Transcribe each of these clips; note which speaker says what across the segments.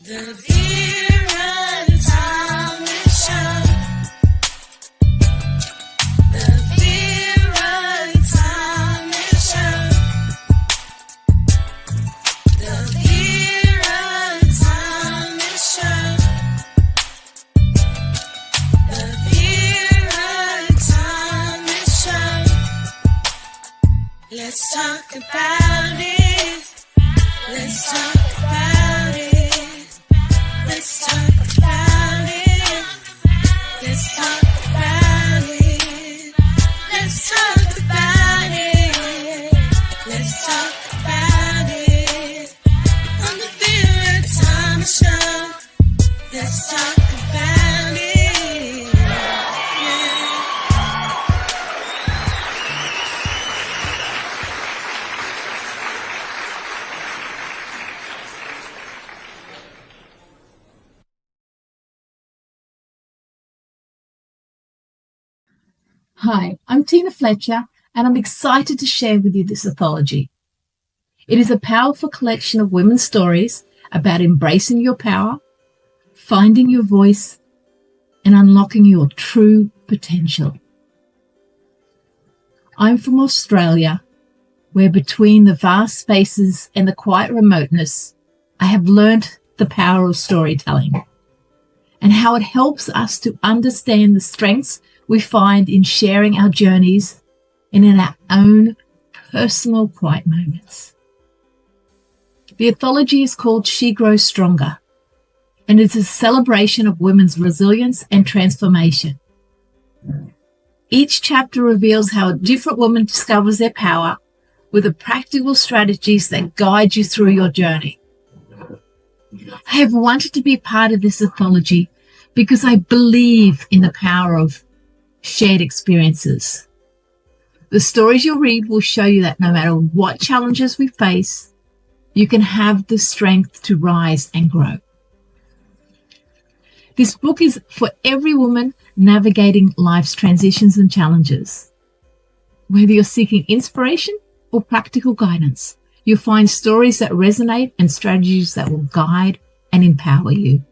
Speaker 1: The Vera Thomas Show. The Vera Thomas Show. The Vera Thomas Show. The Vera Thomas Show. Let's talk about it. Let's talk about it. Let's talk about it. Let's talk about it. Let's talk about it. Let's talk about it. On the Vera Thomas Show. Let's talk about it. Yeah.
Speaker 2: Hi, I'm Tina Fletcher, and I'm excited to share with you this anthology. It is a powerful collection of women's stories about embracing your power, finding your voice, and unlocking your true potential. I'm from Australia, where between the vast spaces and the quiet remoteness, I have learnt the power of storytelling and how it helps us to understand the strengths we find in sharing our journeys and in our own personal quiet moments. The anthology is called She Grows Stronger, and it's a celebration of women's resilience and transformation. Each chapter reveals how a different woman discovers their power with the practical strategies that guide you through your journey. I have wanted to be part of this anthology because I believe in the power of shared experiences. The stories you'll read will show you that no matter what challenges we face, you can have the strength to rise and grow. This book is for every woman navigating life's transitions and challenges. Whether you're seeking inspiration or practical guidance, you'll find stories that resonate and strategies that will guide and empower you.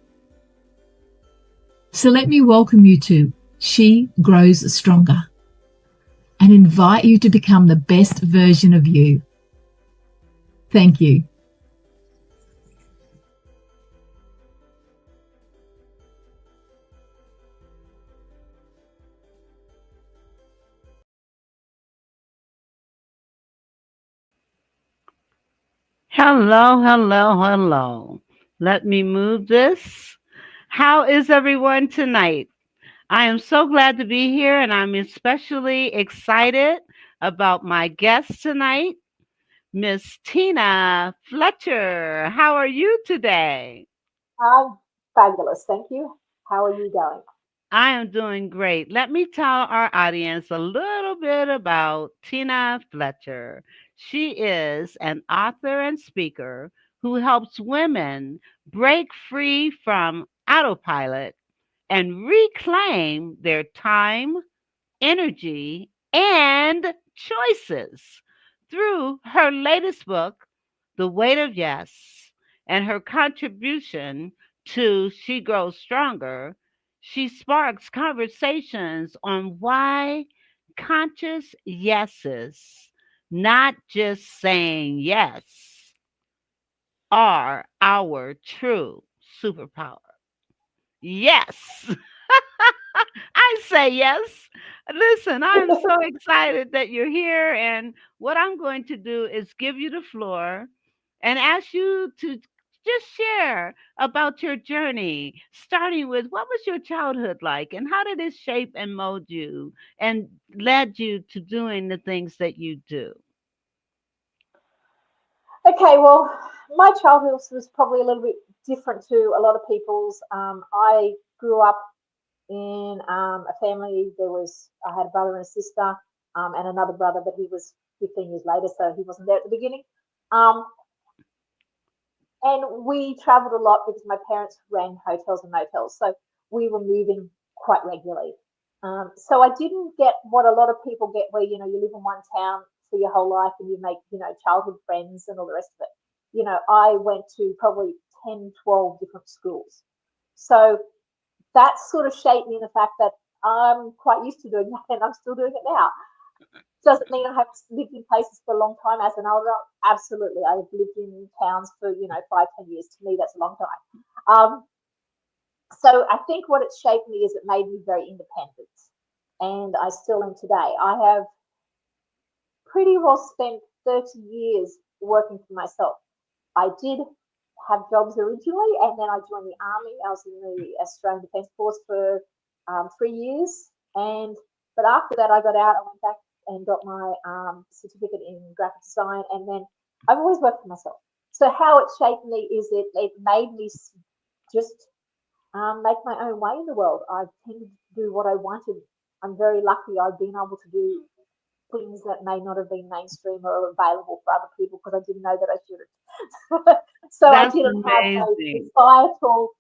Speaker 2: So let me welcome you to She Grows Stronger and invite you to become the best version of you. Thank you.
Speaker 3: Hello, hello, hello. Let me move this. How is everyone tonight? I am so glad to be here, and I'm especially excited about my guest tonight, Miss Tina Fletcher. How are you today?
Speaker 4: I'm fabulous. Thank you. How are you going?
Speaker 3: I am doing great. Let me tell our audience a little bit about Tina Fletcher. She is an author and speaker who helps women break free from autopilot and reclaim their time, energy, and choices through her latest book, The Weight of Yes, and her contribution to She Grows Stronger. She sparks conversations on why conscious yeses, not just saying yes, are our true superpower. Yes. I say yes. Listen, I'm so excited that you're here. And what I'm going to do is give you the floor and ask you to just share about your journey, starting with what was your childhood like and how did it shape and mold you and led you to doing the things that you do?
Speaker 4: Okay, well, my childhood was probably a little bit different to a lot of people's. I grew up in a family. I had a brother and a sister, and another brother, but he was 15 years later, so he wasn't there at the beginning. Um, and we traveled a lot because my parents ran hotels and motels, so we were moving quite regularly. So I didn't get what a lot of people get, where you live in one town for your whole life and you make childhood friends and all the rest of it. I went to probably 10, 12 different schools. So that sort of shaped me in the fact that I'm quite used to doing that and I'm still doing it now. Doesn't mean I haven't lived in places for a long time as an adult. Absolutely. I've lived in towns for, 5, 10 years. To me, that's a long time. So I think what it shaped me is it made me very independent. And I still am today. I have pretty well spent 30 years working for myself. I did have jobs originally, and then I joined the army. I was in the Australian Defence Force for 3 years, but after that, I got out. I went back and got my certificate in graphic design, and then I've always worked for myself. So how it shaped me is it made me just make my own way in the world. I tended to do what I wanted. I'm very lucky. I've been able to do things that may not have been mainstream or available for other people because I didn't know that I shouldn't. So I
Speaker 3: That's
Speaker 4: didn't have those
Speaker 3: amazing.
Speaker 4: societal,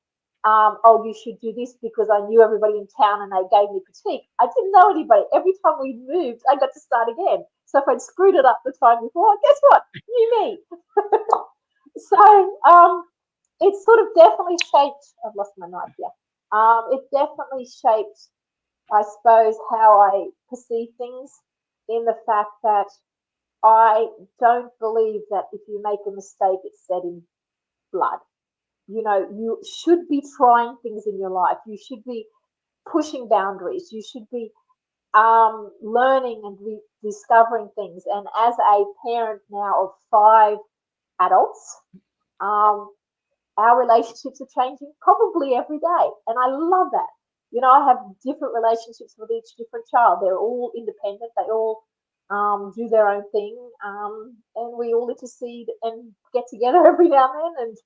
Speaker 4: oh, you should do this because I knew everybody in town and they gave me critique. I didn't know anybody. Every time we moved, I got to start again. So if I'd screwed it up the time before, guess what? New me. So it sort of definitely shaped, I've lost my knife here. It definitely shaped, I suppose, how I perceive things in the fact that I don't believe that if you make a mistake, it's set in blood. You should be trying things in your life. You should be pushing boundaries. You should be learning and discovering things. And as a parent now of 5 adults, um, our relationships are changing probably every day. And I love that. I have different relationships with each different child. They're all independent. They all do their own thing. And we all intercede and get together every now and then.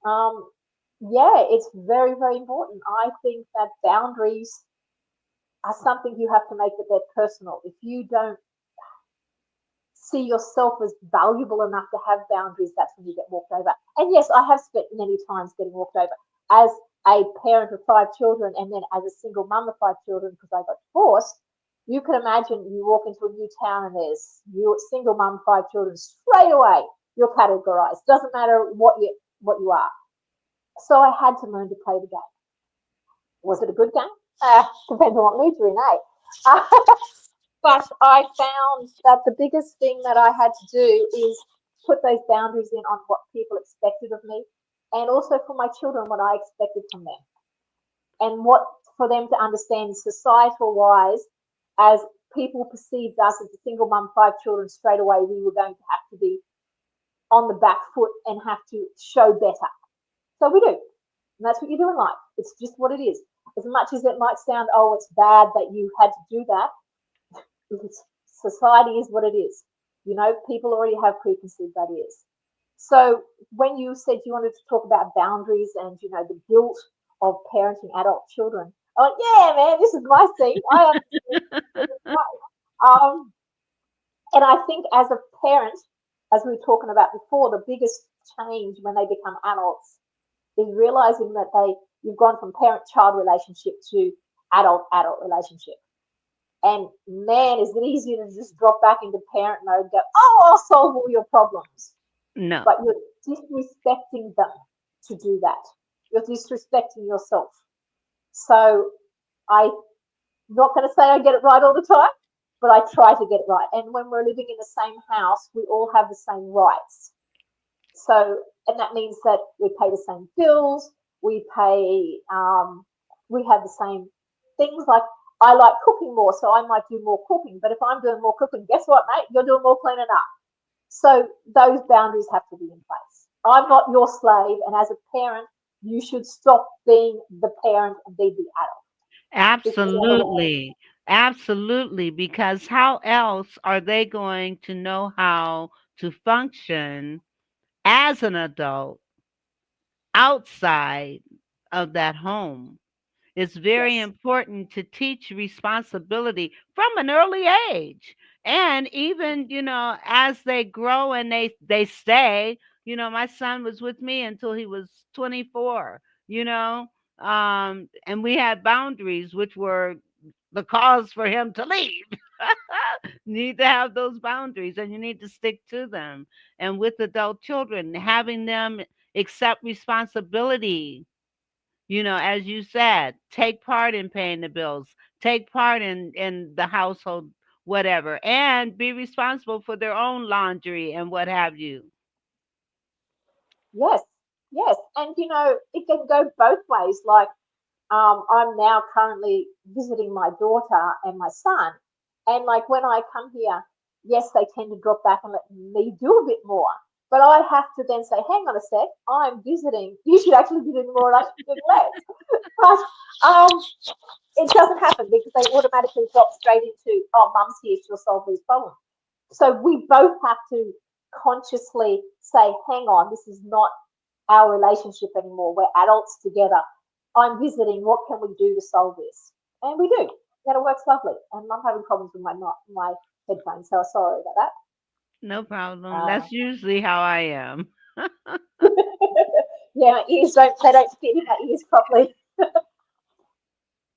Speaker 4: And yeah, it's very, very important. I think that boundaries are something you have to make that they're personal. If you don't see yourself as valuable enough to have boundaries, that's when you get walked over. And yes, I have spent many times getting walked over as a parent of 5 children and then as a single mum of 5 children because I got divorced. You can imagine you walk into a new town and there's you single mum, 5 children, straight away you're categorized. Doesn't matter what you are. So I had to learn to play the game. Was it a good game? Depends on what mood you're in, eh? But I found that the biggest thing that I had to do is put those boundaries in on what people expected of me and also for my children what I expected from them and what for them to understand societal wise as people perceived us as a single mum, 5 children, straight away we were going to have to be on the back foot and have to show better. So we do. And that's what you do in life. It's just what it is. As much as it might sound, oh, it's bad that you had to do that, society is what it is. People already have preconceived ideas. So when you said you wanted to talk about boundaries and, the guilt of parenting adult children, oh, yeah, man, this is my scene. I understand. And I think as a parent, as we were talking about before, the biggest change when they become adults is realizing that you've gone from parent-child relationship to adult-adult relationship. And man, is it easier to just drop back into parent mode and go, oh, I'll solve all your problems.
Speaker 3: No.
Speaker 4: But you're disrespecting them to do that. You're disrespecting yourself. So I'm not going to say I get it right all the time, but I try to get it right. And when we're living in the same house, we all have the same rights. So, and that means that we pay the same bills, we have the same things. Like I like cooking more, so I might do more cooking. But if I'm doing more cooking, guess what, mate? You're doing more cleaning up. So those boundaries have to be in place. I'm not your slave, and as a parent, you should stop being the parent and be the adult.
Speaker 3: Absolutely. Absolutely. Because how else are they going to know how to function as an adult outside of that home? It's very
Speaker 4: Yes.
Speaker 3: important to teach responsibility from an early age. And even, as they grow and they stay, my son was with me until he was 24, and we had boundaries, which were the cause for him to leave. Need to have those boundaries and you need to stick to them. And with adult children, having them accept responsibility, as you said, take part in paying the bills, take part in the household, whatever, and be responsible for their own laundry and what have you.
Speaker 4: Yes, yes. And it can go both ways. Like, I'm now currently visiting my daughter and my son. And like when I come here, yes, they tend to drop back and let me do a bit more. But I have to then say, hang on a sec, I'm visiting. You should actually be doing more and I should be doing less. But it doesn't happen because they automatically drop straight into, oh, mum's here, she'll solve these problems. So we both have to consciously say, hang on, this is not our relationship anymore. We're adults together. I'm visiting. What can we do to solve this? And we do. And it works lovely. And I'm having problems with my headphones, so sorry about
Speaker 3: No
Speaker 4: that.
Speaker 3: problem. That's usually how I am.
Speaker 4: Yeah, my ears don't fit in my ears properly.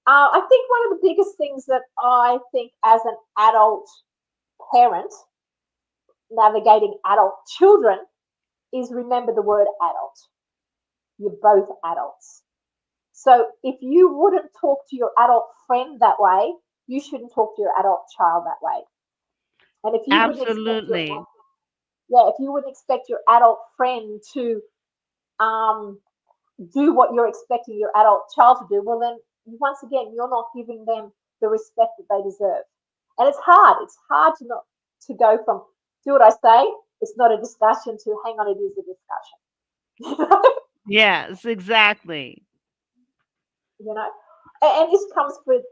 Speaker 4: I think one of the biggest things that I think as an adult parent navigating adult children is remember the word adult. You're both adults. So if you wouldn't talk to your adult friend that way, you shouldn't talk to your adult child that way. And if you wouldn't expect
Speaker 3: Absolutely.
Speaker 4: if you wouldn't expect your adult friend to um, do what you're expecting your adult child to do, well then once again you're not giving them the respect that they deserve. And it's hard. It's hard to not to go from do what I say. It's not a discussion to hang on. It is a discussion.
Speaker 3: Yes, exactly.
Speaker 4: you know, and this comes with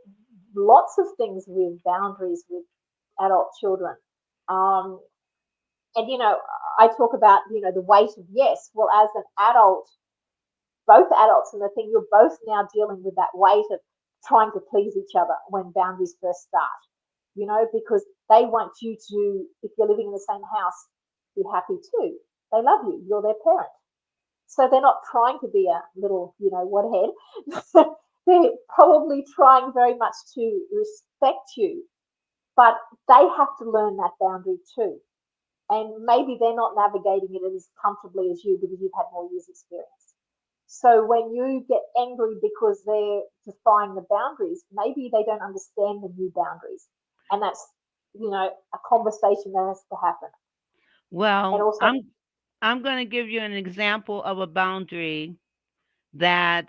Speaker 4: lots of things with boundaries with adult children. Um, and I talk about the weight of yes. Well, as an adult, both adults and the thing you're both now dealing with that weight of trying to please each other when boundaries first start. Because they want you to, if you're living in the same house, be happy too. They love you. You're their parent. So they're not trying to be a little, whathead. They're probably trying very much to respect you, but they have to learn that boundary too. And maybe they're not navigating it as comfortably as you because you've had more years' experience. So when you get angry because they're defying the boundaries, maybe they don't understand the new boundaries. And that's, a conversation that has to happen. And
Speaker 3: Well,
Speaker 4: also,
Speaker 3: I'm going to give you an example of a boundary that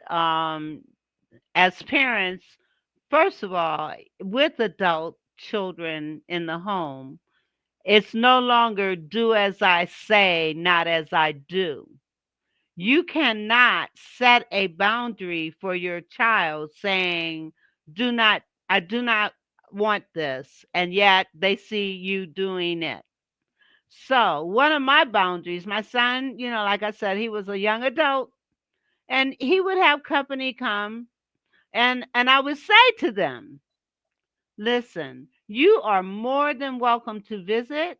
Speaker 3: as parents, first of all, with adult children in the home, it's no longer do as I say, not as I do. You cannot set a boundary for your child saying, I do not want this, and yet they see you doing it. So, one of my boundaries, my son, like I said, he was a young adult and he would have company come and I would say to them, "Listen, you are more than welcome to visit,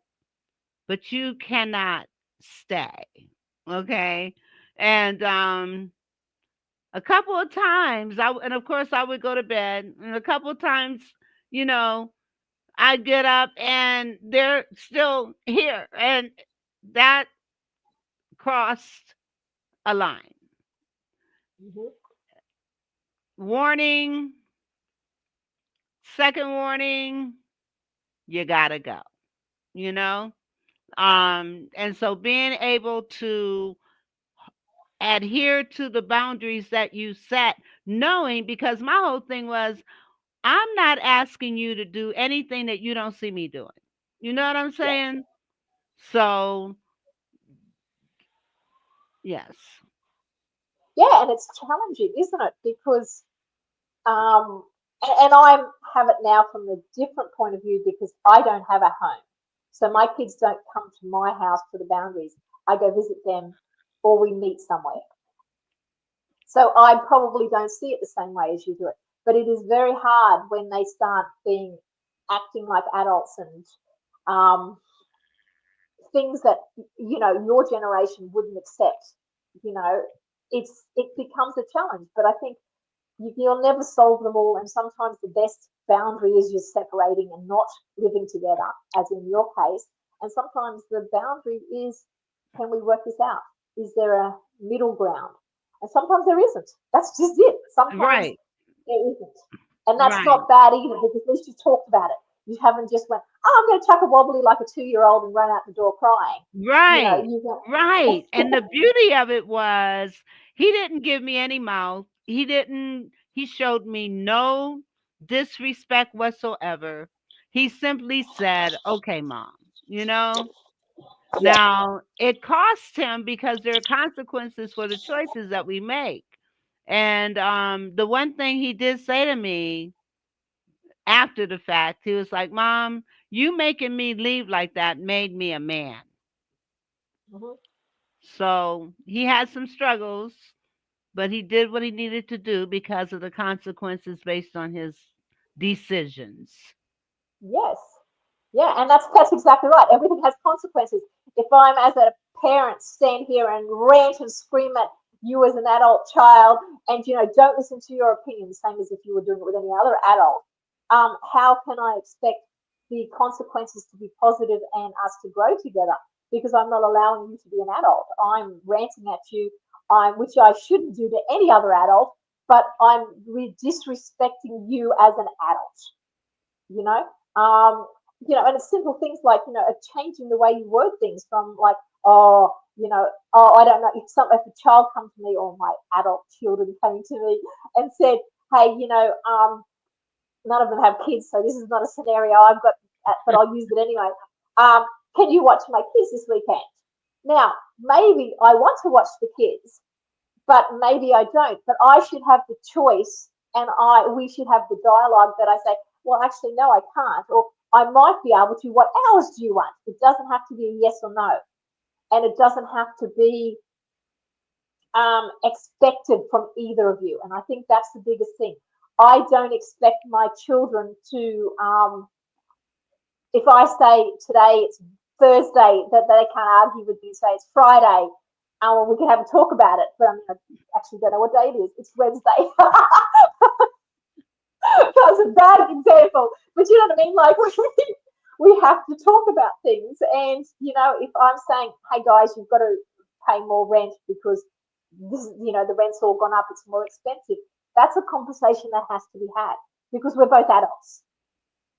Speaker 3: but you cannot stay." Okay? And a couple of times and of course I would go to bed and a couple of times, you know, I'd get up and they're still here and that crossed a line.
Speaker 4: mhm,
Speaker 3: Warning, second warning, you gotta go, you know? And so being able to adhere to the boundaries that you set, knowing because my whole thing was, I'm not asking you to do anything that you don't see me doing. You know what I'm
Speaker 4: yeah,
Speaker 3: saying? So, yes.
Speaker 4: yeah, and it's challenging, isn't it? Because Um, and I have it now from a different point of view because I don't have a home. So my kids don't come to my house for the boundaries. I go visit them or we meet somewhere. So I probably don't see it the same way as you do it. But it is very hard when they start being acting like adults and um, things that your generation wouldn't accept. You know, it becomes a challenge. But I think you'll never solve them all. And sometimes the best boundary is just separating and not living together, as in your case. And sometimes the boundary is, can we work this out? is there a middle ground? And sometimes there isn't. That's just it. Sometimes
Speaker 3: Right.
Speaker 4: there isn't. And that's
Speaker 3: Right.
Speaker 4: not bad either, because at least you talked about it. You haven't just went, oh, I'm going to chuck a wobbly like a 2-year-old and run out the door crying. You know,
Speaker 3: Right.
Speaker 4: you
Speaker 3: Right.
Speaker 4: go,
Speaker 3: And the beauty of it was he didn't give me any mouth. He showed me no disrespect whatsoever. He simply said, "Okay, mom." You know?
Speaker 4: yeah.
Speaker 3: Now, it costs him because there are consequences for the choices that we make. And the one thing he did say to me after the fact, he was like, "Mom, you making me leave like that made me a man."
Speaker 4: Mhm.
Speaker 3: So he had some struggles, but he did what he needed to do because of the consequences based on his decisions.
Speaker 4: Yes. Yeah, and that's exactly right. Everything has consequences. If I'm as a parent stand here and rant and scream at you as an adult child, and don't listen to your opinion, the same as if you were doing it with any other adult, how can I expect the consequences to be positive and us to grow together? Because I'm not allowing you to be an adult. I'm ranting at you, which I shouldn't do to any other adult, but I'm disrespecting you as an adult. You know, um, and it's simple things like changing the way you word things from like, oh, oh, I don't know, if a child come to me, or my adult children came to me and said, hey, none of them have kids, so this is not a scenario I've got, but I'll use it anyway. Um, can you watch my kids this weekend? Now, maybe I want to watch the kids, but maybe I don't. But I should have the choice, and we should have the dialogue that I say, well, actually, no, I can't, or I might be able to. What hours do you want? It doesn't have to be a yes or no, and it doesn't have to be expected from either of you. And I think that's the biggest thing. I don't expect my children to, if I say today it's Thursday, that they can't argue with me, say it's Friday. Well, we can have a talk about it, but I actually don't know what day it is. It's Wednesday. That was a bad example, but you know what I mean? Like, we have to talk about things. And, if I'm saying, hey guys, you've got to pay more rent because the rent's all gone up, it's more expensive. That's a conversation that has to be had because we're both adults.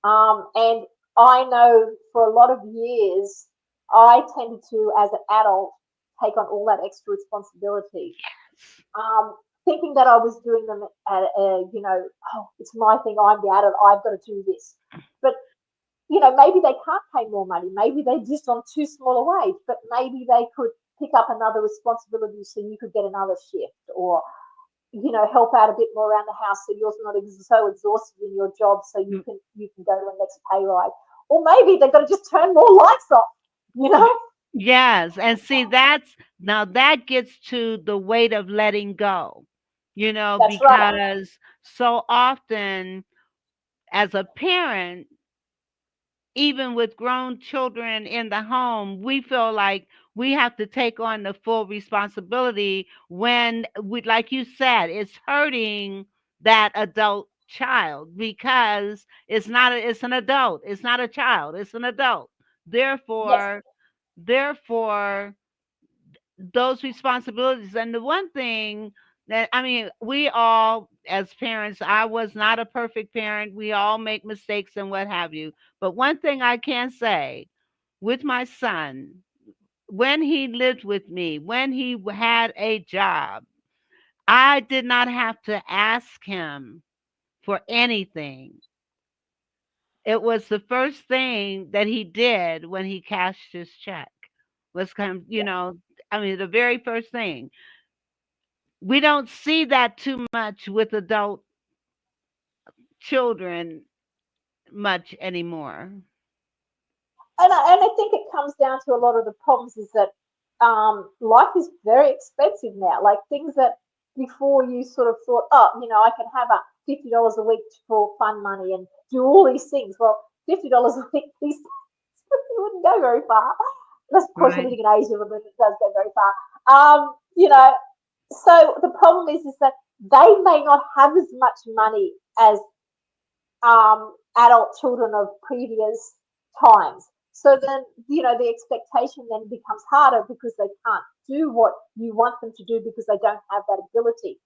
Speaker 4: And I know for a lot of years, I tended to, as an adult, take on all that extra responsibility, thinking that I was doing them at oh, it's my thing, I'm the adult, I've got to do this. But, maybe they can't pay more money. Maybe they're just on too small a wage, but maybe they could pick up another responsibility so you could get another shift, or help out a bit more around the house so you're not so exhausted in your job, so you can go to a next pay rise. Or maybe they've got to just turn more lights off, you know?
Speaker 3: Yes, and see that gets to the weight of letting go.
Speaker 4: That's right.
Speaker 3: Because so often as a parent, even with grown children in the home, we feel like we have to take on the full responsibility when like you said, it's hurting that adult child because it's an adult. It's not a child, it's an adult.
Speaker 4: Yes.
Speaker 3: Therefore those responsibilities. And the one thing that, I mean, we all, as parents, I was not a perfect parent. We all make mistakes and what have you. But one thing I can say with my son, when he lived with me, when he had a job, I did not have to ask him for anything. It was the first thing that he did when he cashed his check was come,
Speaker 4: Yeah.
Speaker 3: I mean, the very first thing. We don't see that too much with adult children much anymore.
Speaker 4: And I think it comes down to a lot of the problems is that life is very expensive now. Like things that before you sort of thought, oh, I can have a $50 a week for fun money and do all these things. Well, $50 a week, these you wouldn't go very far. Unless, of course, you're
Speaker 3: Right.
Speaker 4: living in Asia, but it does go very far. So the problem is that they may not have as much money as adult children of previous times. So then, the expectation then becomes harder because they can't do what you want them to do because they don't have that ability.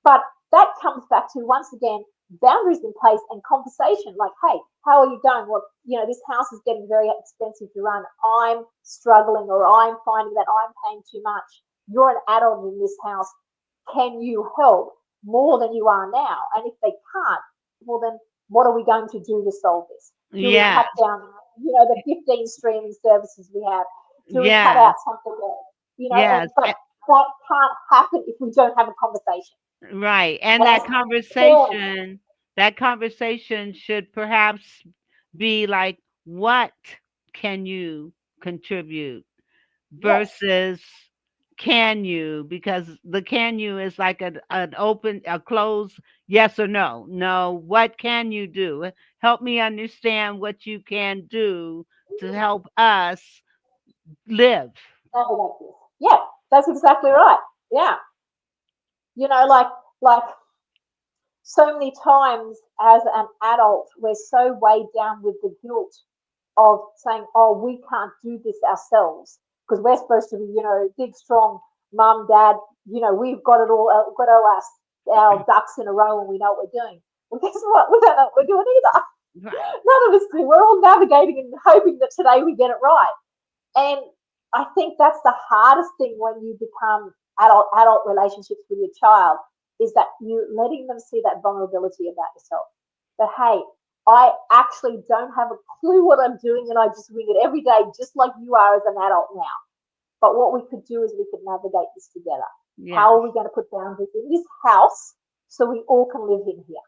Speaker 4: But that comes back to, once again, boundaries in place and conversation. Like, hey, how are you going? Well, this house is getting very expensive to run. I'm struggling, or I'm finding that I'm paying too much. You're an adult in this house. Can you help more than you are now? And if they can't, well, then what are we going to do to solve this? Do we
Speaker 3: Yes.
Speaker 4: cut down, the 15 streaming services we have? Do we cut
Speaker 3: Yes.
Speaker 4: out something else?
Speaker 3: Yes.
Speaker 4: But that can't happen if we don't have a conversation.
Speaker 3: Right. And
Speaker 4: And as parents,
Speaker 3: that conversation should perhaps be like, what can you contribute
Speaker 4: yes,
Speaker 3: versus can you? Because the can you is like an open, a closed yes or no. No, what can you do? Help me understand what you can do to help us live.
Speaker 4: like this. Yeah, that's exactly right. Yeah, like so many times as an adult, we're so weighed down with the guilt of saying, "Oh, we can't do this ourselves," because we're supposed to be, big, strong mum, dad. We've got it all, got all our ducks in a row, and we know what we're doing. Well, guess what? We don't know what we're doing either.
Speaker 3: Right.
Speaker 4: None of us do. We're all navigating and hoping that today we get it right. And I think that's the hardest thing when you become adult relationships with your child, is that you letting them see that vulnerability about yourself. That, hey, I actually don't have a clue what I'm doing, and I just wing it every day, just like you are as an adult now. But what we could do is we could navigate this together.
Speaker 3: Yes.
Speaker 4: How are we going to put boundaries in this house so we all can live in here?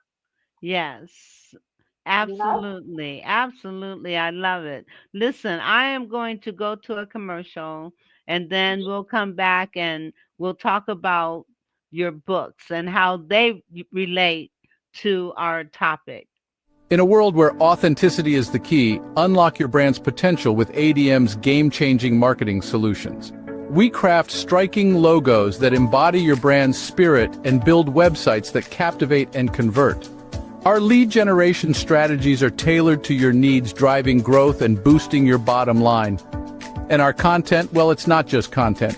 Speaker 3: Yes.
Speaker 4: You know?
Speaker 3: Absolutely. Absolutely. I love it. Listen, I am going to go to a commercial and then we'll come back and we'll talk about your books and how they relate to our topic.
Speaker 5: In a world where authenticity is the key, unlock your brand's potential with ADM's game-changing marketing solutions. We craft striking logos that embody your brand's spirit and build websites that captivate and convert. Our lead generation strategies are tailored to your needs, driving growth and boosting your bottom line. And our content, well, it's not just content.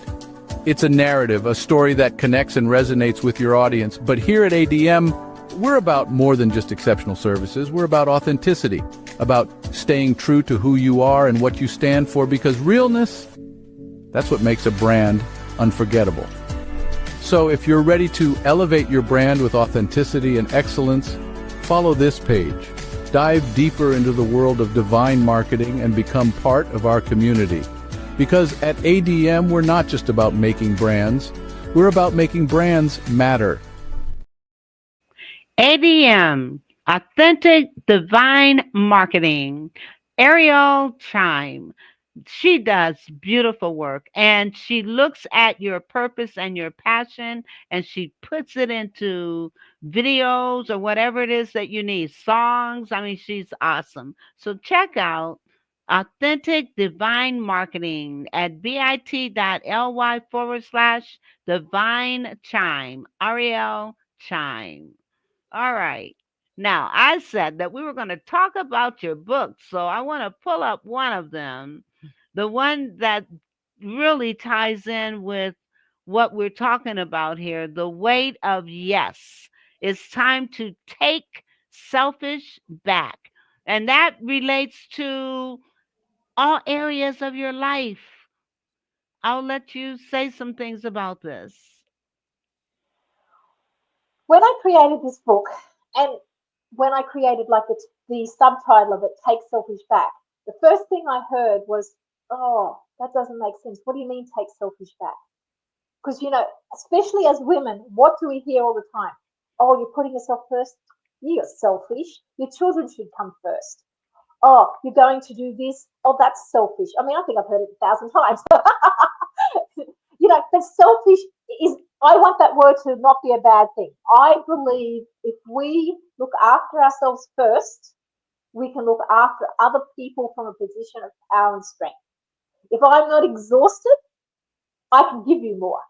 Speaker 5: It's a narrative, a story that connects and resonates with your audience. But here at ADM, we're about more than just exceptional services. We're about authenticity, about staying true to who you are and what you stand for, because realness, that's what makes a brand unforgettable. So if you're ready to elevate your brand with authenticity and excellence, follow this page. Dive deeper into the world of divine marketing and become part of our community. Because at ADM, we're not just about making brands, we're about making brands matter.
Speaker 3: ADM, Authentic Divine Marketing. Ariel Chime. She does beautiful work and she looks at your purpose and your passion and she puts it into videos or whatever it is that you need, songs. I mean, she's awesome. So check out Authentic Divine Marketing at bit.ly/divine chime. Ariel Chime. All right. Now, I said that we were going to talk about your books, so I want to pull up one of them, the one that really ties in with what we're talking about here, the weight of yes. It's time to take selfish back. And that relates to all areas of your life. I'll let you say some things about this.
Speaker 4: When I created this book, and when I created like the subtitle of it, Take Selfish Back, the first thing I heard was, "Oh, that doesn't make sense. What do you mean take selfish back?" Because, especially as women, what do we hear all the time? "Oh, you're putting yourself first. You're selfish. Your children should come first. Oh, you're going to do this. Oh, that's selfish." I mean, I think I've heard it 1,000 times. But selfish is, I want that word to not be a bad thing. I believe if we look after ourselves first, we can look after other people from a position of power and strength. If I'm not exhausted, I can give you more.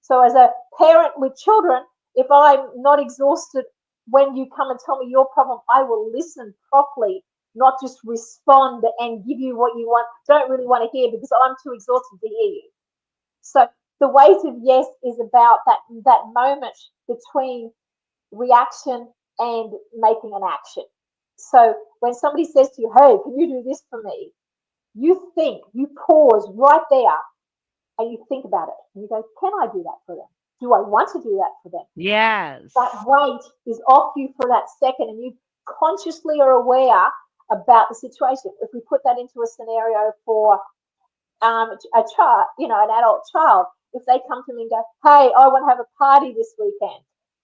Speaker 4: So as a parent with children, if I'm not exhausted when you come and tell me your problem, I will listen properly not just respond and give you what you don't really want to hear because I'm too exhausted to hear you. So the weight of yes is about that moment between reaction and making an action. So when somebody says to you, hey, can you do this for me? You think, you pause right there and you think about it. And you go, can I do that for them? Do I want to do that for them?
Speaker 3: Yes.
Speaker 4: That weight is off you for that second and you consciously are aware about the situation. If we put that into a scenario for a child, an adult child, if they come to me and go, hey, I want to have a party this weekend,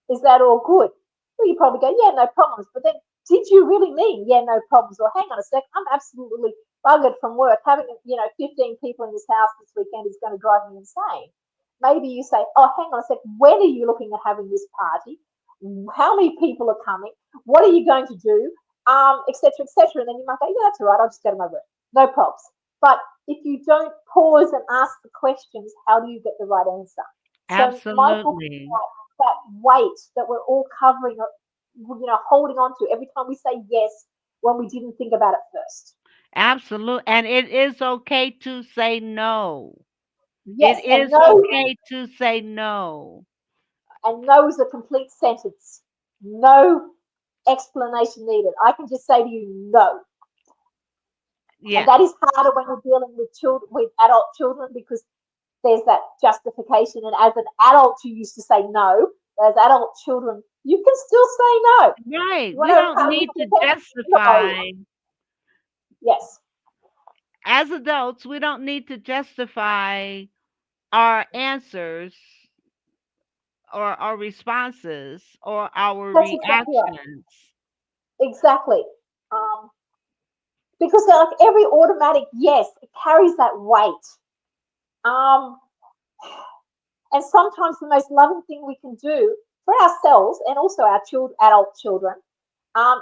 Speaker 4: is that all good? Well, you probably go, yeah, no problems. But then, did you really mean, yeah, no problems? Or hang on a sec, I'm absolutely buggered from work. Having, 15 people in this house this weekend is going to drive me insane. Maybe you say, oh, hang on a sec, when are you looking at having this party? How many people are coming? What are you going to do? Et cetera, et cetera. And then you might go, yeah, that's all right, I'll just go to my work. No problems. But if you don't pause and ask the questions, how do you get the right answer? So my book is
Speaker 3: Absolutely.
Speaker 4: that weight that we're all covering, holding on to every time we say yes when we didn't think about it first.
Speaker 3: Absolutely. And it is okay to say no.
Speaker 4: Yes,
Speaker 3: It
Speaker 4: and
Speaker 3: is
Speaker 4: no,
Speaker 3: okay to say no.
Speaker 4: and no is a complete sentence. No explanation needed. I can just say to you no. And
Speaker 3: Yes.
Speaker 4: that is harder when you're dealing with children, with adult children, because there's that justification. And as an adult, you used to say no. As adult children, you can still say no.
Speaker 3: Right.
Speaker 4: You want
Speaker 3: We
Speaker 4: to have a
Speaker 3: don't
Speaker 4: party
Speaker 3: need
Speaker 4: with
Speaker 3: to
Speaker 4: your friends? No.
Speaker 3: justify,
Speaker 4: Yes,
Speaker 3: as adults, we don't need to justify our answers or our responses or our
Speaker 4: that's exactly right.
Speaker 3: reactions.
Speaker 4: Exactly. Um, because like every automatic yes, it carries that weight. Um, and sometimes the most loving thing we can do for ourselves and also our adult children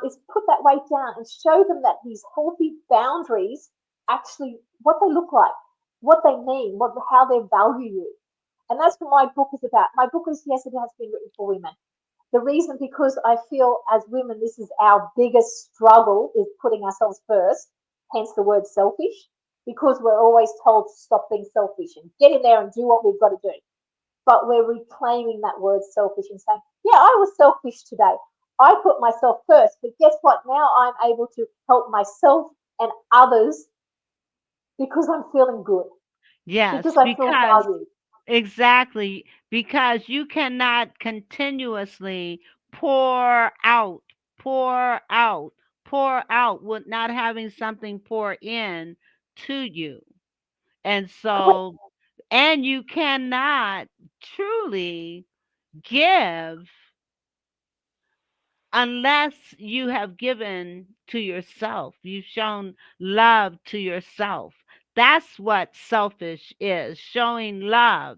Speaker 4: is put that weight down and show them that these healthy boundaries actually what they look like, what they mean, how they value you. And that's what my book is about. My book is, yes, it has been written for women. The reason, because I feel as women, this is our biggest struggle, is putting ourselves first, hence the word selfish, because we're always told to stop being selfish and get in there and do what we've got to do. But we're reclaiming that word selfish and saying, yeah, I was selfish today. I put myself first, but guess what? Now I'm able to help myself and others because I'm feeling good,
Speaker 3: Yes,
Speaker 4: because I feel
Speaker 3: because
Speaker 4: valued.
Speaker 3: exactly, because you cannot continuously pour out, pour out, pour out with not having something pour in to you. And
Speaker 4: Correct.
Speaker 3: so, and you cannot truly give unless you have given to yourself. You've shown love to yourself. That's what selfish is, showing love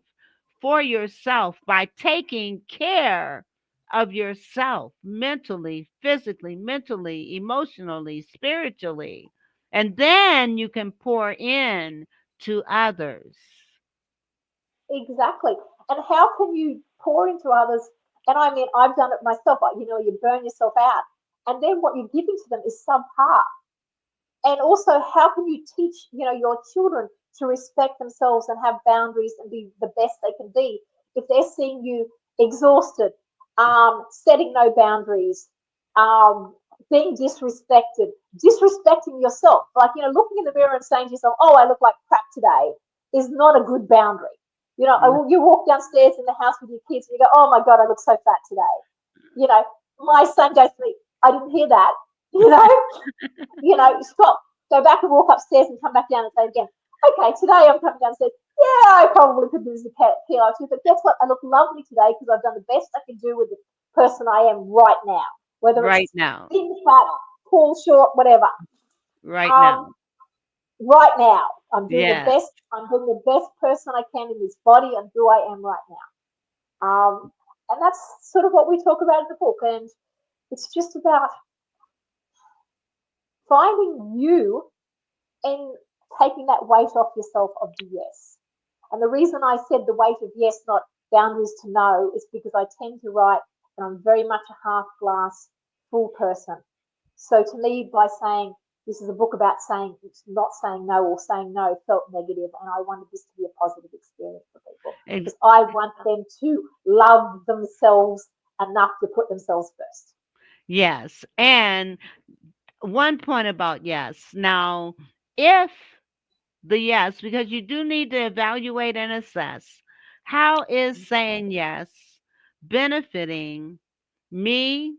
Speaker 3: for yourself by taking care of yourself mentally, physically, mentally, emotionally, spiritually. And then you can pour in to others.
Speaker 4: Exactly. And how can you pour into others? And I mean, I've done it myself. You burn yourself out. And then what you're giving to them is subpar. And also, how can you teach, your children to respect themselves and have boundaries and be the best they can be if they're seeing you exhausted, setting no boundaries, being disrespecting yourself, like, looking in the mirror and saying to yourself, oh, I look like crap today, is not a good boundary. You walk downstairs in the house with your kids and you go, oh my God, I look so fat today. My son goes to me, I didn't hear that, you know, stop, go back and walk upstairs and come back down and say it again. Okay, today I'm coming downstairs. Yeah, I probably could lose a kilo or two, but guess what? I look lovely today because I've done the best I can do with the person I am right now, whether
Speaker 3: Right
Speaker 4: it's
Speaker 3: now.
Speaker 4: thin, fat, tall, short, whatever.
Speaker 3: Right now.
Speaker 4: Um, right now, I'm doing the
Speaker 3: Yes.
Speaker 4: best. I'm doing the best person I can in this body and who I am right now. And that's sort of what we talk about in the book, and it's just about finding you and taking that weight off yourself of the yes. And the reason I said the weight of yes, not boundaries to no, is because I tend to write and I'm very much a half glass full person. So to me, by saying, this is a book about not saying no, or saying no felt negative, and I wanted this to be a positive experience for people,
Speaker 3: Ex-
Speaker 4: because I want them to love themselves enough to put themselves first.
Speaker 3: yes. And one point about yes. Now, if the yes, because you do need to evaluate and assess, how is saying yes benefiting me,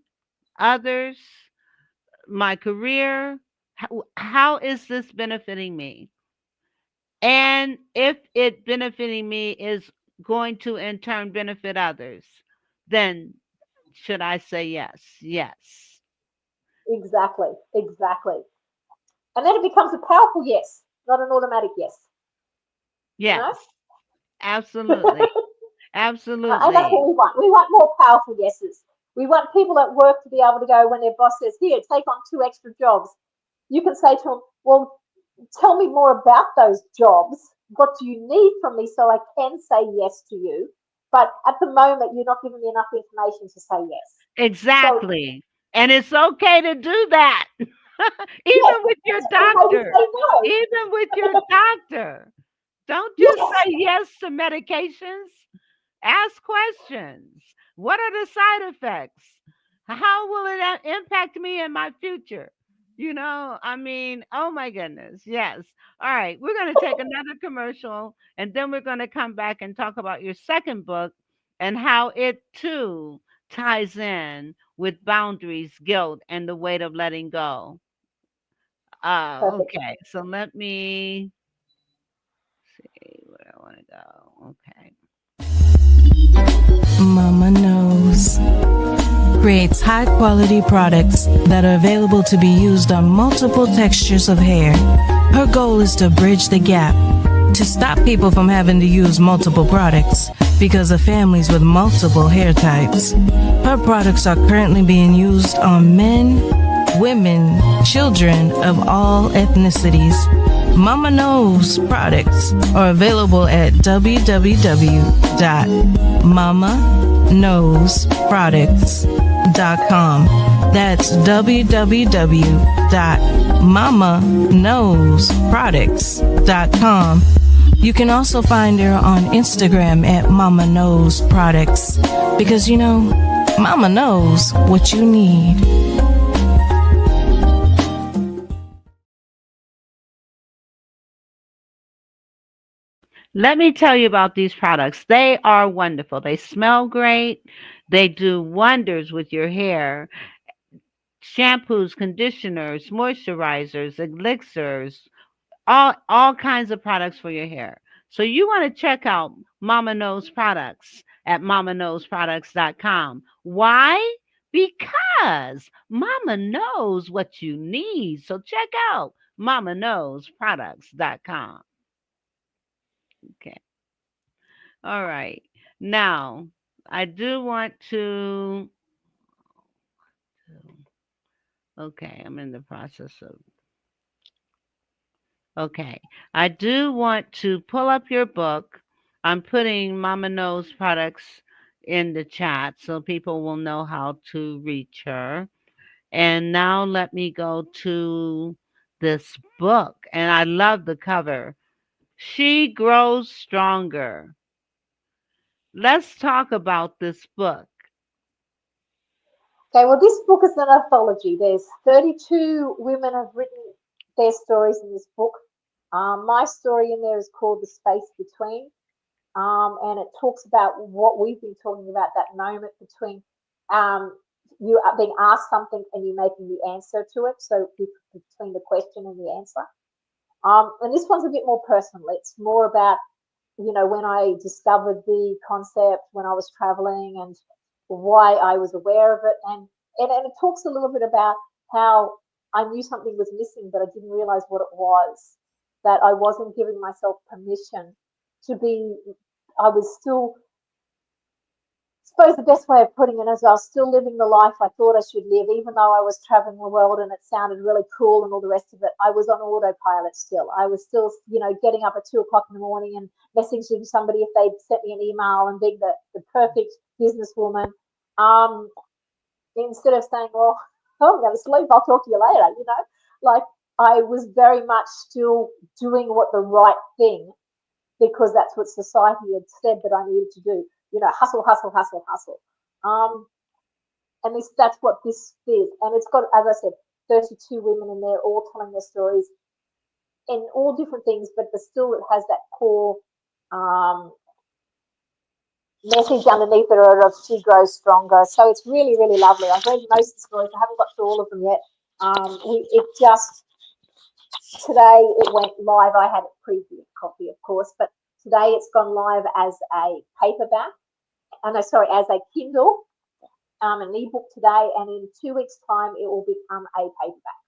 Speaker 3: others, my career? How is this benefiting me? And if it benefiting me is going to in turn benefit others, then should I say yes? Yes.
Speaker 4: Exactly, exactly. And then it becomes a powerful yes, not an automatic yes. You know,
Speaker 3: Yes. Absolutely.
Speaker 4: and that's what
Speaker 3: Absolutely.
Speaker 4: we want. We want more powerful yeses. We want people at work to be able to go, when their boss says, "Here, take on 2 extra jobs." You can say to them, "Well, tell me more about those jobs. What do you need from me so I can say yes to you?" But at the moment, you're not giving me enough information to say yes. So,
Speaker 3: Exactly. And it's okay to do that.
Speaker 4: yes,
Speaker 3: Even with your
Speaker 4: it's okay to
Speaker 3: doctor.
Speaker 4: say no.
Speaker 3: Even with your doctor. Don't just
Speaker 4: Yes,
Speaker 3: say yes to medications. Ask questions. What are the side effects? How will it impact me in my future? I mean, oh my goodness. Yes. All right. We're going to take another commercial and then we're going to come back and talk about your second book and how it too ties in with boundaries, guilt, and the weight of letting go.
Speaker 4: perfect.
Speaker 3: Okay. So let me see where I want to go. Okay.
Speaker 6: Mama Knows creates high quality products that are available to be used on multiple textures of hair. Her goal is to bridge the gap to stop people from having to use multiple products because of families with multiple hair types. Her products are currently being used on men, women, children of all ethnicities. Mama Knows products are available at www.mamaknowsproducts.com. That's www.mamaknowsproducts.com. You can also find her on Instagram at Mama Knows Products, because Mama knows what you need.
Speaker 3: Let me tell you about these products. They are wonderful. They smell great. They do wonders with your hair. Shampoos, conditioners, moisturizers, elixirs, all kinds of products for your hair. So you want to check out Mama Knows Products at mamaknowsproducts.com. Why? Because Mama knows what you need. So check out mamaknowsproducts.com. Okay. All right. Now, I do want to. Okay, I'm in the process of. Okay. I do want to pull up your book. I'm putting Mama Knows Products in the chat so people will know how to reach her. And now let me go to this book. And I love the cover. She Grows Stronger. Let's talk about this book.
Speaker 4: Okay, well, this book is an anthology. There's 32 women have written their stories in this book. My story in there is called The Space Between, and it talks about what we've been talking about, that moment between um, you being asked something and you making the answer to it, so between the question and the answer. And this one's a bit more personal. It's more about when I discovered the concept, when I was traveling, and why I was aware of it. And it talks a little bit about how I knew something was missing, but I didn't realize what it was, that I wasn't giving myself permission to be, I was still, I suppose the best way of putting it is I was still living the life I thought I should live, even though I was traveling the world and it sounded really cool and all the rest of it. I was on autopilot still. I was still, getting up at 2 o'clock in the morning and messaging somebody if they'd sent me an email and being the perfect businesswoman. Instead of saying, well, I'm going to sleep, I'll talk to you later, like I was very much still doing what the right thing because that's what society had said that I needed to do. You know, hustle, hustle, hustle, hustle. Um, and that's what this is. And it's got, as I said, 32 women in there, all telling their stories in all different things, but still it has that core um, message underneath it of she grows stronger. So it's really, really lovely. I've read most of the stories. I haven't got through all of them yet. It just, today it went live. I had a preview copy, of course, but today it's gone live as a paperback. And no, sorry, as a Kindle, an ebook today, and in 2 weeks' time it will become a paperback.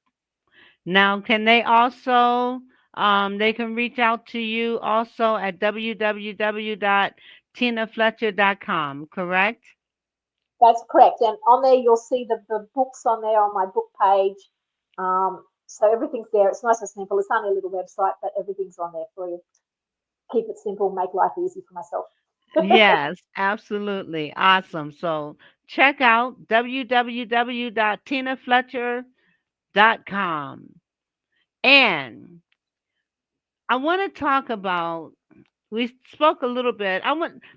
Speaker 3: Now, can they also they can reach out to you also at www.tinafletcher.com, correct?
Speaker 4: That's correct. And on there you'll see the books on there on my book page. So everything's there. It's nice and simple. It's only a little website, but everything's on there for you. Keep it simple, make life easy for myself.
Speaker 3: Yes, absolutely. Awesome. So check out www.tinafletcher.com. And I want to talk about, we spoke a little bit.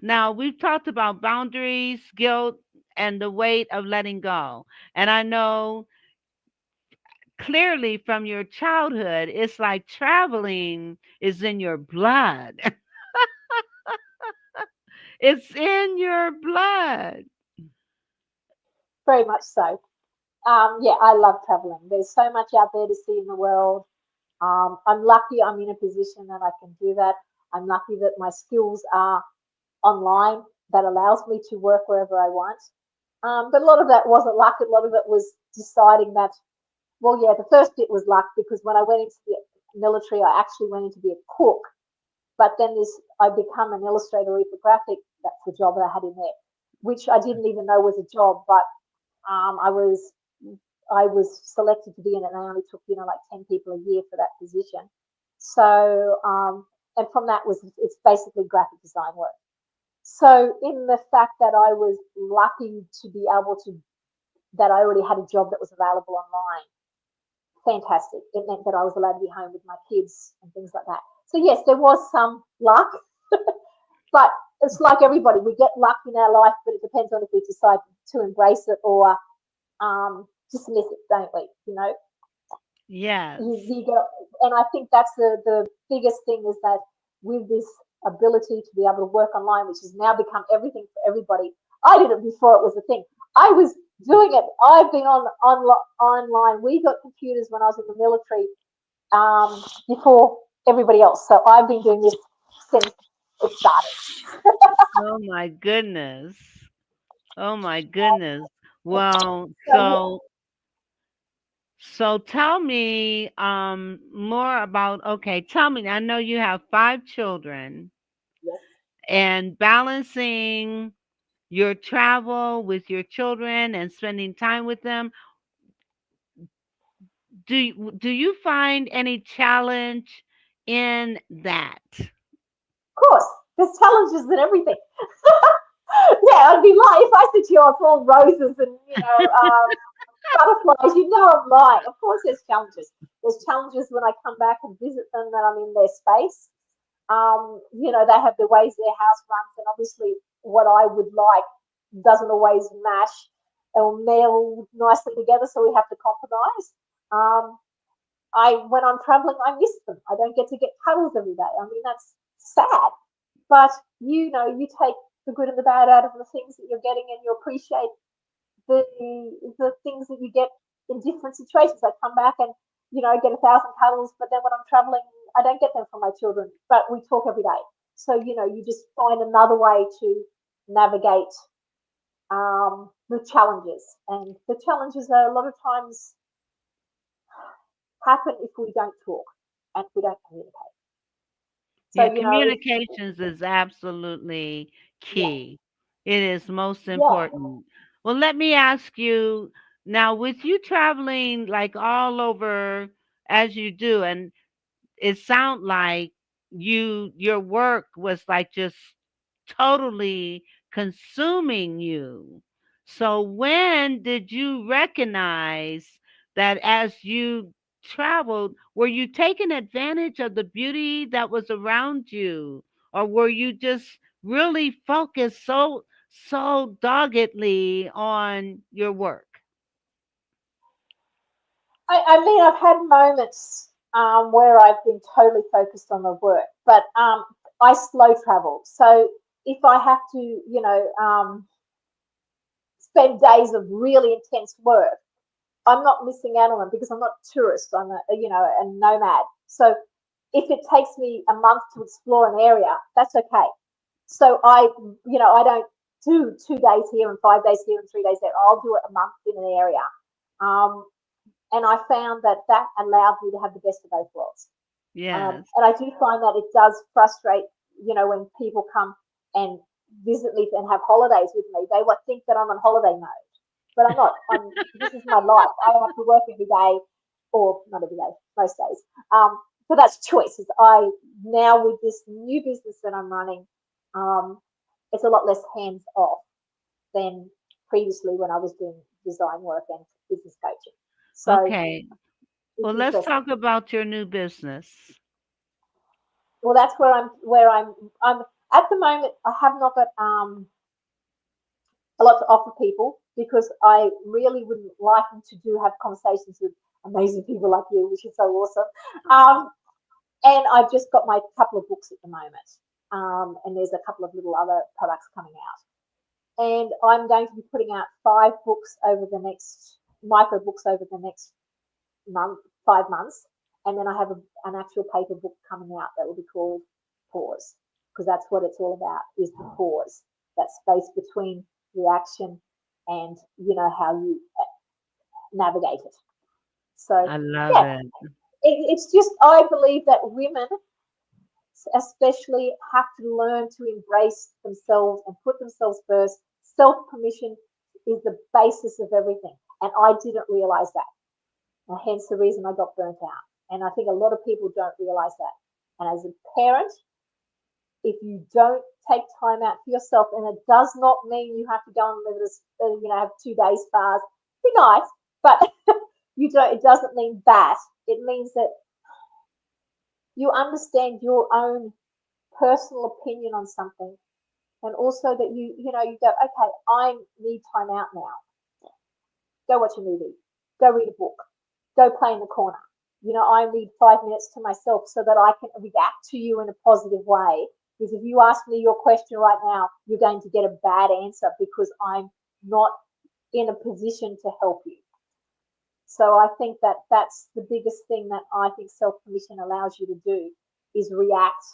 Speaker 3: Now we've talked about boundaries, guilt, and the weight of letting go. And I know clearly from your childhood, it's like traveling is in your blood. It's in your blood.
Speaker 4: Very much so. Yeah, I love traveling. There's so much out there to see in the world. I'm lucky I'm in a position that I can do that. I'm lucky that my skills are online that allows me to work wherever I want. But a lot of that wasn't luck. A lot of it was deciding that, well, yeah, the first bit was luck because when I went into the military, I actually went in to be a cook. But then I become an illustrator reprographic. That's the job that I had in there, which I didn't even know was a job. But um, I was I was selected to be in it, and they only took like 10 people a year for that position. So and from that it's basically graphic design work. So in the fact that I was lucky to be able to that I already had a job that was available online, fantastic. It meant that I was allowed to be home with my kids and things like that. So yes, there was some luck, but it's like everybody, we get luck in our life, but it depends on if we decide to embrace it or dismiss it, don't we?
Speaker 3: Yes.
Speaker 4: You go, and I think that's the biggest thing is that with this ability to be able to work online, which has now become everything for everybody. I did it before it was a thing. I was doing it. I've been online. We got computers when I was in the military before everybody else. So I've been doing this since it started.
Speaker 3: Oh my goodness. Oh my goodness. Well,
Speaker 4: So
Speaker 3: so tell me more about, okay, tell me. I know you have 5 children
Speaker 4: yes,
Speaker 3: and balancing your travel with your children and spending time with them. Do you find any challenge in that?
Speaker 4: of course, there's challenges and everything. Yeah, I'd be lying if I said to you, oh, it's all roses and butterflies. I'm lying. Of course, there's challenges. There's challenges when I come back and visit them that I'm in their space. They have the ways their house runs, and obviously, what I would like doesn't always match or meld nicely together, so we have to compromise. When I'm traveling, I miss them. I don't get to get cuddles every day. I mean, that's sad. But you take the good and the bad out of the things that you're getting, and you appreciate the things that you get in different situations. I come back and get 1,000 cuddles, but then when I'm traveling, I don't get them from my children. But we talk every day, so you just find another way to navigate the challenges, and the challenges are a lot of times happen if we don't talk and we don't communicate. So
Speaker 3: Yeah, communications is absolutely
Speaker 4: yeah,
Speaker 3: key. It is most
Speaker 4: yeah,
Speaker 3: important. Well, let me ask you now, with you traveling like all over as you do, and it sound like your work was like just totally consuming you. So when did you recognize that as you traveled, were you taking advantage of the beauty that was around you, or were you just really focused so doggedly on your work?
Speaker 4: I mean, I've had moments where I've been totally focused on the work, but I slow travel. So if I have to, spend days of really intense work, I'm not missing out on them because I'm not a tourist. I'm a nomad. So if it takes me a month to explore an area, that's okay. So I don't do 2 days here and 5 days here and 3 days there. I'll do it a month in an area. Um, and I found that allowed me to have the best of both worlds.
Speaker 3: Yes.
Speaker 4: And I do find that it does frustrate, when people come and visit me and have holidays with me. They would think that I'm on holiday mode, but I'm not. This is my life. I have to work every day, or not every day, most days. But that's choices. I now with this new business that I'm running, it's a lot less hands off than previously when I was doing design work and business coaching. So
Speaker 3: Okay.
Speaker 4: it's
Speaker 3: Well, let's
Speaker 4: interesting.
Speaker 3: talk about your new business.
Speaker 4: Well, that's where I'm at the moment. I have not got a lot to offer people because I really wouldn't like them to do have conversations with amazing people like you, which is so awesome. And I've just got my couple of books at the moment, and there's a couple of little other products coming out. And I'm going to be putting out 5 books over the next micro books over the next month, 5 months, and then I have an actual paper book coming out that will be called Pause, because that's what it's all about, is the pause, that space between reaction and how you navigate it. So
Speaker 3: I love
Speaker 4: yeah,
Speaker 3: it.
Speaker 4: it's just I believe that women especially have to learn to embrace themselves and put themselves first. Self permission is the basis of everything, and I didn't realize that, and hence the reason I got burnt out. And I think a lot of people don't realize that. And as a parent, if you don't take time out for yourself, and it does not mean you have to go and live this, have 2 days fast. Be nice, but you don't. It doesn't mean that. It means that you understand your own personal opinion on something, and also that you go, okay, I need time out now. Go watch a movie. Go read a book. Go play in the corner. I need 5 minutes to myself so that I can react to you in a positive way. Because if you ask me your question right now, you're going to get a bad answer because I'm not in a position to help you. So I think that that's the biggest thing that I think self-permission allows you to do, is react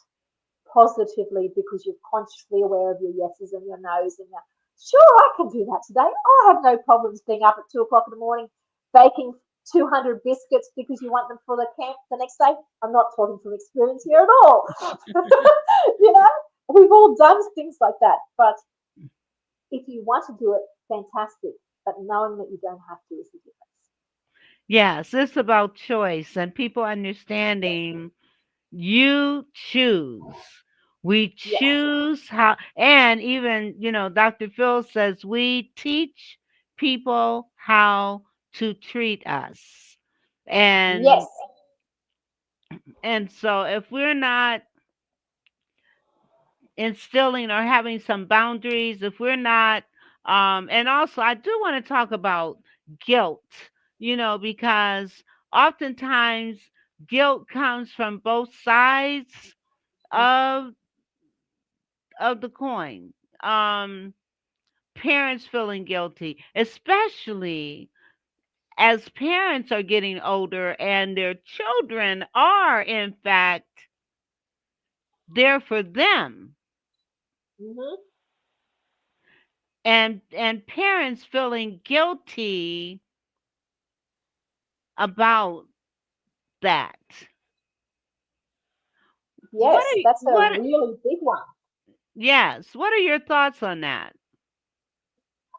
Speaker 4: positively because you're consciously aware of your yeses and your nos and your, sure, I can do that today. I have no problems being up at 2 o'clock in the morning baking 200 biscuits because you want them for the camp the next day. I'm not talking from experience here at all. you know, we've all done things like that. But if you want to do it, fantastic. But knowing that you don't have to is the difference.
Speaker 3: Yes, it's about choice and people understanding you choose. We
Speaker 4: Yes.
Speaker 3: choose how, and even, Dr. Phil says we teach people how to treat us.
Speaker 4: Yes.
Speaker 3: And so if we're not instilling or having some boundaries, if we're not, and also I do want to talk about guilt, because oftentimes guilt comes from both sides of the coin. Um, Parents feeling guilty, especially as parents are getting older and their children are in fact there for them,
Speaker 4: Mm-hmm.
Speaker 3: and parents feeling guilty about that. What
Speaker 4: Yes.
Speaker 3: are
Speaker 4: That's a
Speaker 3: what
Speaker 4: really big one.
Speaker 3: Yes, what are your thoughts on that?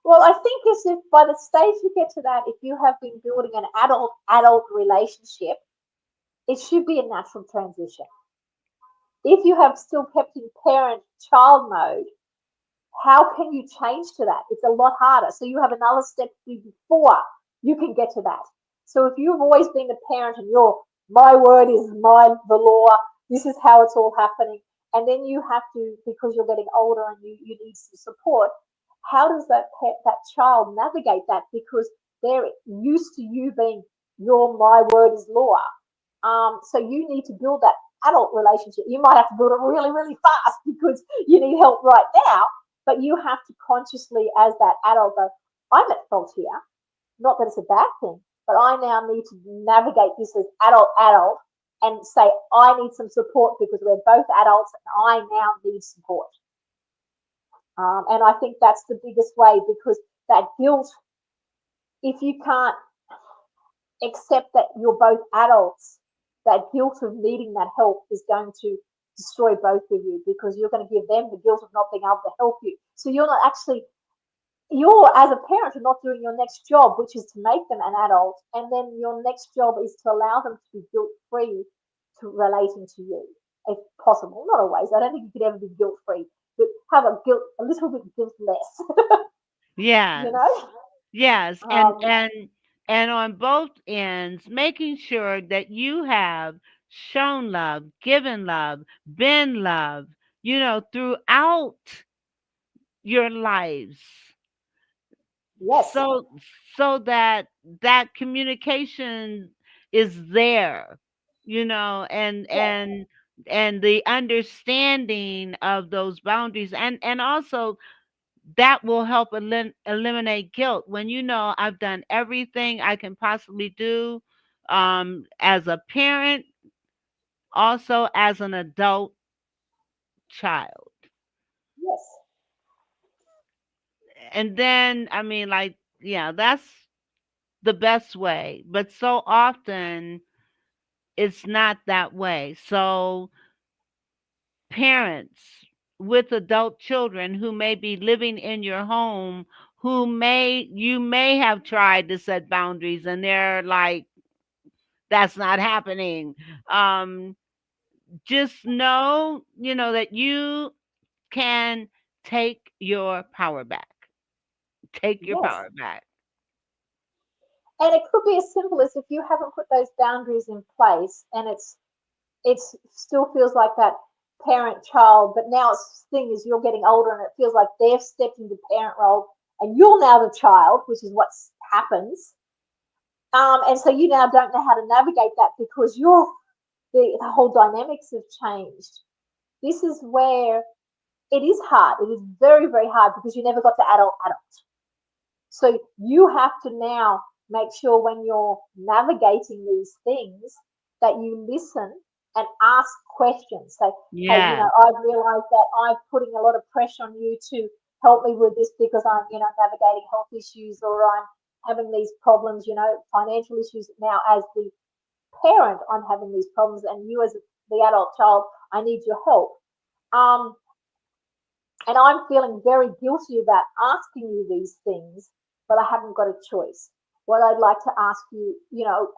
Speaker 4: Well, I think as if by the stage you get to that, if you have been building an adult relationship, it should be a natural transition. If you have still kept in parent child mode, how can you change to that? It's a lot harder. So you have another step to do before you can get to that. So if you've always been a parent and my word is the law, this is how it's all happening, and then you have to, because you're getting older and you need some support, how does that child navigate that? Because they're used to you being my word is law. So you need to build that adult relationship. You might have to build it really, really fast because you need help right now, but you have to consciously, as that adult, go, I'm at fault here. Not that it's a bad thing, but I now need to navigate this as adult and say, I need some support because we're both adults and I now need support. And I think that's the biggest way, because that guilt, if you can't accept that you're both adults, that guilt of needing that help is going to destroy both of you, because you're going to give them the guilt of not being able to help you. So you're as a parent, are not doing your next job, which is to make them an adult. And then your next job is to allow them to be guilt free to relating to you, if possible. Not always. I don't think you could ever be guilt free, but have a little bit guilt less.
Speaker 3: Yes.
Speaker 4: You know?
Speaker 3: Yes.
Speaker 4: Um,
Speaker 3: And on both ends, making sure that you have shown love, given love, been love, throughout your lives.
Speaker 4: yes,
Speaker 3: So that communication is there, and
Speaker 4: yes,
Speaker 3: the understanding of those boundaries, and also that will help eliminate guilt when I've done everything I can possibly do, as a parent, also as an adult child.
Speaker 4: yes,
Speaker 3: And then, I mean, like, yeah, that's the best way. But so often it's not that way. So parents with adult children who may be living in your home, you may have tried to set boundaries and they're like, that's not happening. Um, just know, that you can take your power back. Take your
Speaker 4: yes.
Speaker 3: power back.
Speaker 4: And it could be as simple as, if you haven't put those boundaries in place, and it still feels like that parent child, but now it's thing is you're getting older and it feels like they've stepped into parent role and you're now the child, which is what happens. And so you now don't know how to navigate that, because the whole dynamics have changed. This is where it is hard. It is very, very hard, because you never got to adult. So you have to now make sure when you're navigating these things that you listen and ask questions. Say, hey,
Speaker 3: Yes.
Speaker 4: I've realized that I'm putting a lot of pressure on you to help me with this because I'm, navigating health issues, or I'm having these problems, financial issues. Now, as the parent, I'm having these problems, and you as the adult child, I need your help. Um, and I'm feeling very guilty about asking you these things, but I haven't got a choice. What I'd like to ask you,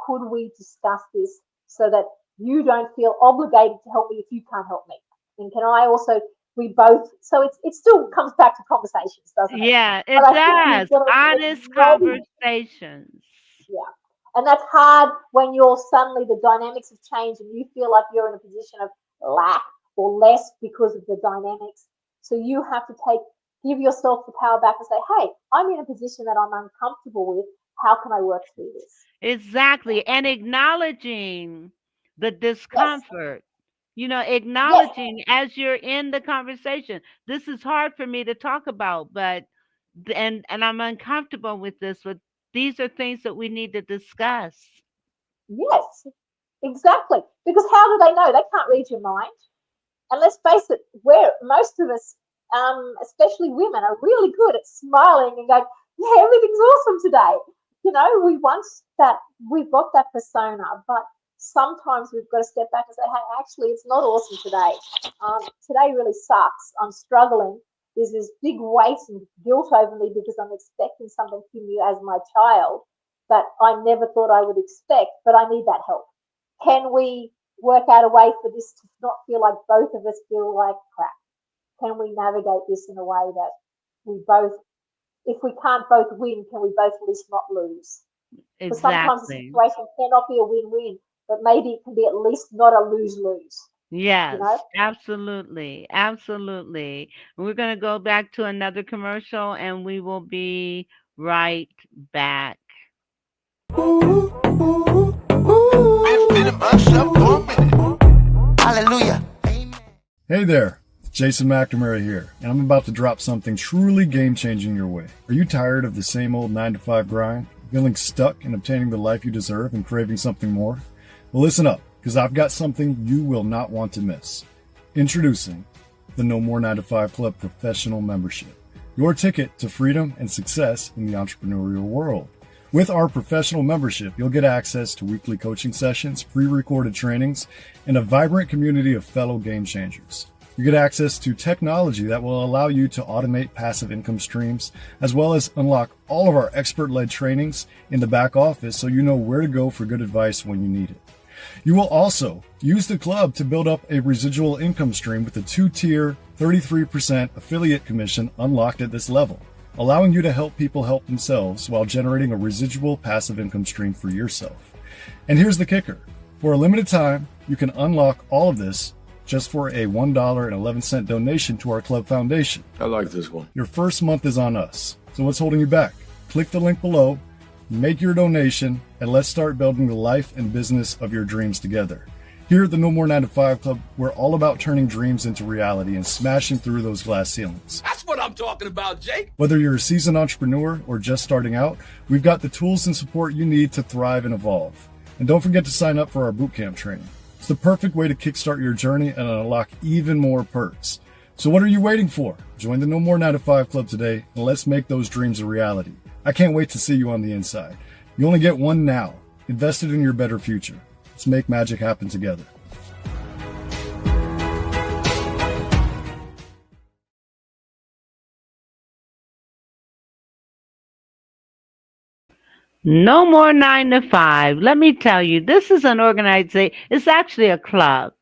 Speaker 4: could we discuss this so that you don't feel obligated to help me if you can't help me? And can I also, we both, so it still comes back to conversations, doesn't it?
Speaker 3: Yeah,
Speaker 4: But
Speaker 3: it
Speaker 4: I think you've
Speaker 3: does.
Speaker 4: got to
Speaker 3: Honest
Speaker 4: ready.
Speaker 3: conversations.
Speaker 4: Yeah. And that's hard when you're suddenly, the dynamics have changed and you feel like you're in a position of lack or less because of the dynamics. So you have to give yourself the power back and say, hey, I'm in a position that I'm uncomfortable with. How can I work through this?
Speaker 3: Exactly. And acknowledging the
Speaker 4: Yes,
Speaker 3: discomfort.
Speaker 4: yes,
Speaker 3: Acknowledging as you're in the conversation. This is hard for me to talk about, but and I'm uncomfortable with this, but these are things that we need to discuss.
Speaker 4: yes, exactly. Because how do they know? They can't read your mind. And let's face it, where most of us, especially women, are really good at smiling and going, yeah, everything's awesome today. We've got that persona, but sometimes we've got to step back and say, hey, actually, it's not awesome today. Today really sucks. I'm struggling. There's this big weight and guilt over me because I'm expecting something from you as my child that I never thought I would expect, but I need that help. Can we work out a way for this to not feel like both of us feel like crap? Can we navigate this in a way that we both, if we can't both win, can we both at least not lose? Because sometimes the
Speaker 3: Exactly.
Speaker 4: situation cannot be a win-win, but maybe it can be at least not a lose-lose, you know?
Speaker 3: Yes, absolutely. Absolutely. We're going to go back to another commercial and we will be right back.
Speaker 7: Been amongst up for a minute. Hallelujah. Amen.
Speaker 8: Hey there, Jason McNamara here, and I'm about to drop something truly game-changing your way. Are you tired of the same old 9-to-5 grind? Feeling stuck in obtaining the life you deserve and craving something more? Well, listen up, because I've got something you will not want to miss. Introducing the No More 9-to-5 Club Professional Membership, your ticket to freedom and success in the entrepreneurial world. With our professional membership, you'll get access to weekly coaching sessions, pre-recorded trainings, and a vibrant community of fellow game changers. You get access to technology that will allow you to automate passive income streams, as well as unlock all of our expert-led trainings in the back office so you know where to go for good advice when you need it. You will also use the club to build up a residual income stream with a 2-tier 33% affiliate commission unlocked at this level, allowing you to help people help themselves while generating a residual passive income stream for yourself. And here's the kicker. For a limited time, you can unlock all of this just for a $1.11 donation to our club foundation.
Speaker 9: I like this one.
Speaker 8: Your first month is on us. So what's holding you back? Click the link below, make your donation, and let's start building the life and business of your dreams together. Here at the No More 9-to-5 Club, we're all about turning dreams into reality and smashing through those glass ceilings.
Speaker 9: That's what I'm talking about, Jake.
Speaker 8: Whether you're a seasoned entrepreneur or just starting out, we've got the tools and support you need to thrive and evolve. And don't forget to sign up for our bootcamp training. It's the perfect way to kickstart your journey and unlock even more perks. So what are you waiting for? Join the No More 9-to-5 Club today and let's make those dreams a reality. I can't wait to see you on the inside. You only get one now. Invest it in your better future. Let's make magic happen together.
Speaker 3: No more 9 to 5. Let me tell you, this is an organization. It's actually a club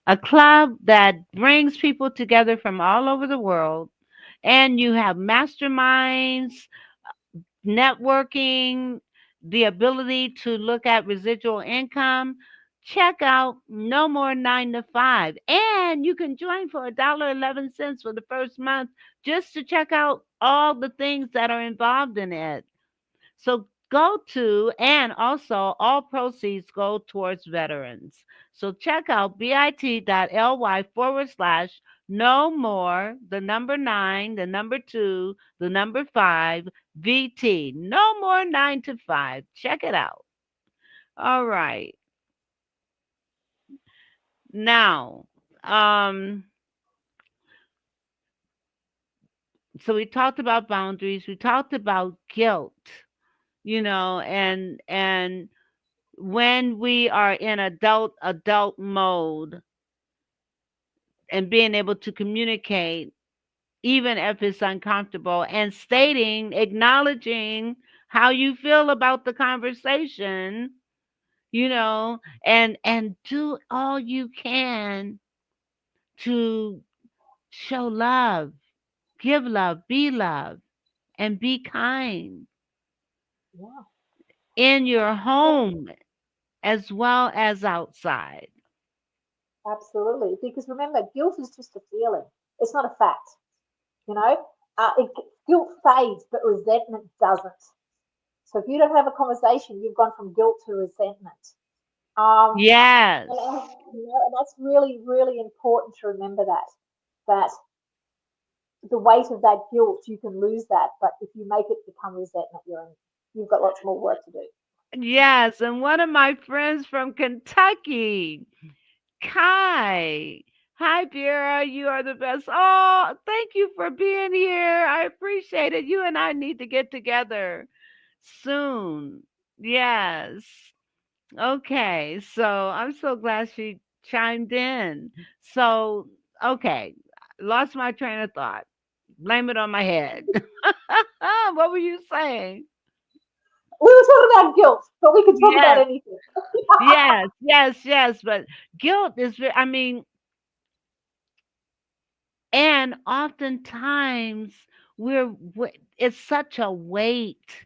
Speaker 3: that brings people together from all over the world. And you have masterminds, networking, the ability to look at residual income. Check out No More 9 to 5. And you can join for $1.11 for the first month just to check out all the things that are involved in it. So go to, and also all proceeds go towards veterans. So check out bit.ly/ no more, the number 9, the number 2, the number 5, VT. No more 9 to 5. Check it out. All right. Now, so we talked about boundaries, we talked about guilt, and when we are in adult mode and being able to communicate even if it's uncomfortable and acknowledging how you feel about the conversation, and do all you can to show love, give love, be love, and be kind
Speaker 4: Yeah,
Speaker 3: in your
Speaker 4: yeah,
Speaker 3: home as well as outside.
Speaker 4: absolutely. Because remember, guilt is just a feeling. It's not a fact, you know? It, guilt fades, but resentment doesn't. So if you don't have a conversation, you've gone from guilt to resentment. Um,
Speaker 3: Yes.
Speaker 4: and that's really, really important to remember that the weight of that guilt, you can lose that, but if you make it become resentment, you've got lots more work to do.
Speaker 3: Yes, and one of my friends from Kentucky, Kai. Hi, Vera. You are the best. Oh, thank you for being here. I appreciate it. You and I need to get together soon. Yes. Okay. So I'm so glad she chimed in. So, okay. Lost my train of thought. Blame it on my head. What were you saying?
Speaker 4: We were talking about guilt, but we could talk about
Speaker 3: Yes,
Speaker 4: anything.
Speaker 3: yes, yes, yes. But guilt is, I mean, and oftentimes it's such a weight.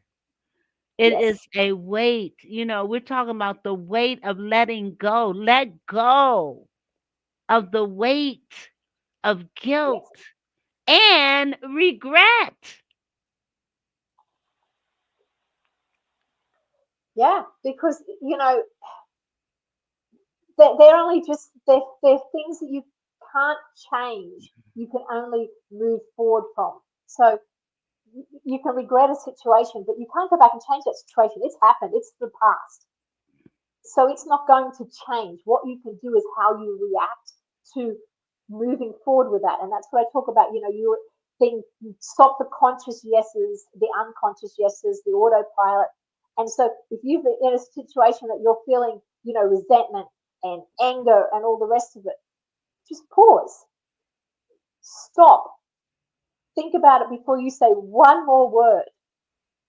Speaker 3: It
Speaker 4: Yes.
Speaker 3: is a weight. We're talking about the weight of letting go. Let go of the weight of
Speaker 4: Yes.
Speaker 3: guilt and regret.
Speaker 4: Yeah, because they're only just they're things that you can't change. You can only move forward from. So you can regret a situation, but you can't go back and change that situation. It's happened. It's the past. So it's not going to change. What you can do is how you react to moving forward with that. And that's what I talk about. You think stop the conscious yeses, the unconscious yeses, the autopilot. And so if you've been in a situation that you're feeling, resentment and anger and all the rest of it, just pause, stop, think about it before you say one more word,